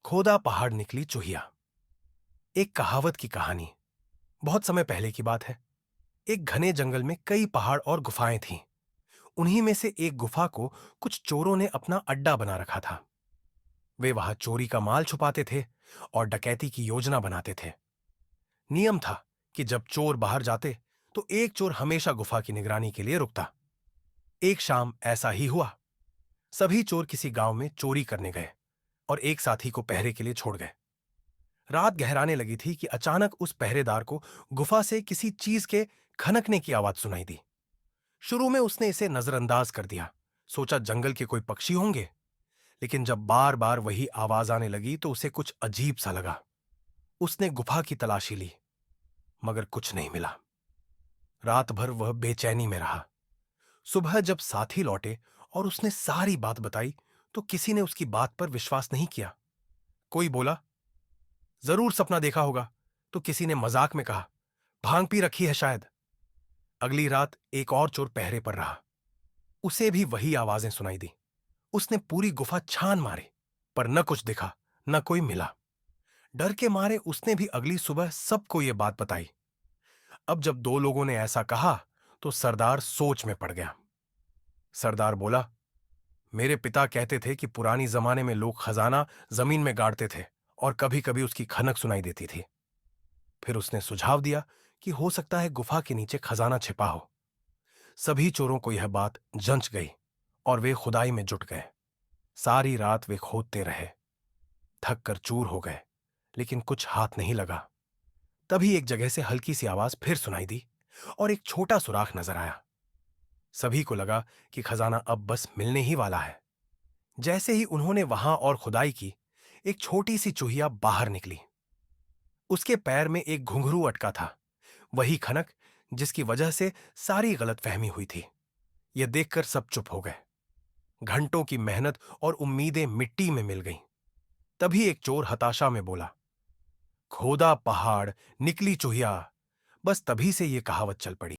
खोदा पहाड़ निकली चूहिया। एक कहावत की कहानी। बहुत समय पहले की बात है। एक घने जंगल में कई पहाड़ और गुफाएं थीं। उन्हीं में से एक गुफा को कुछ चोरों ने अपना अड्डा बना रखा था। वे वहां चोरी का माल छुपाते थे और डकैती की योजना बनाते थे। नियम था कि जब चोर बाहर जाते तो एक चोर हमेशा गुफा की निगरानी के लिए रुकता। एक शाम ऐसा ही हुआ। सभी चोर किसी गांव में चोरी करने गए और एक साथी को पहरे के लिए छोड़ गए। रात गहराने लगी थी कि अचानक उस पहरेदार को गुफा से किसी चीज के खनकने की आवाज सुनाई दी। शुरू में उसने इसे नजरअंदाज कर दिया। सोचा जंगल के कोई पक्षी होंगे। लेकिन जब बार बार वही आवाज आने लगी तो उसे कुछ अजीब सा लगा। उसने गुफा की तलाशी ली, मगर कुछ नहीं मिला। रात भर वह बेचैनी में रहा। सुबह जब साथी लौटे और उसने सारी बात बताई तो किसी ने उसकी बात पर विश्वास नहीं किया। कोई बोला, जरूर सपना देखा होगा। तो किसी ने मजाक में कहा, भांग पी रखी है शायद। अगली रात एक और चोर पहरे पर रहा। उसे भी वही आवाजें सुनाई दी। उसने पूरी गुफा छान मारी, पर न कुछ दिखा, न कोई मिला। डर के मारे उसने भी अगली सुबह सबको यह बात बताई। अब जब दो लोगों ने ऐसा कहा तो सरदार सोच में पड़ गया। सरदार बोला, मेरे पिता कहते थे कि पुरानी जमाने में लोग खजाना जमीन में गाड़ते थे और कभी कभी उसकी खनक सुनाई देती थी। फिर उसने सुझाव दिया कि हो सकता है गुफा के नीचे खजाना छिपा हो। सभी चोरों को यह बात जंच गई और वे खुदाई में जुट गए। सारी रात वे खोदते रहे, थक कर चूर हो गए, लेकिन कुछ हाथ नहीं लगा। तभी एक जगह से हल्की सी आवाज फिर सुनाई दी और एक छोटा सुराख नजर आया। सभी को लगा कि खजाना अब बस मिलने ही वाला है। जैसे ही उन्होंने वहां और खुदाई की, एक छोटी सी चूहिया बाहर निकली। उसके पैर में एक घुंघरू अटका था, वही खनक जिसकी वजह से सारी गलतफहमी हुई थी। यह देखकर सब चुप हो गए। घंटों की मेहनत और उम्मीदें मिट्टी में मिल गईं। तभी एक चोर हताशा में बोला, खोदा पहाड़ निकली चूहिया। बस तभी से यह कहावत चल पड़ी।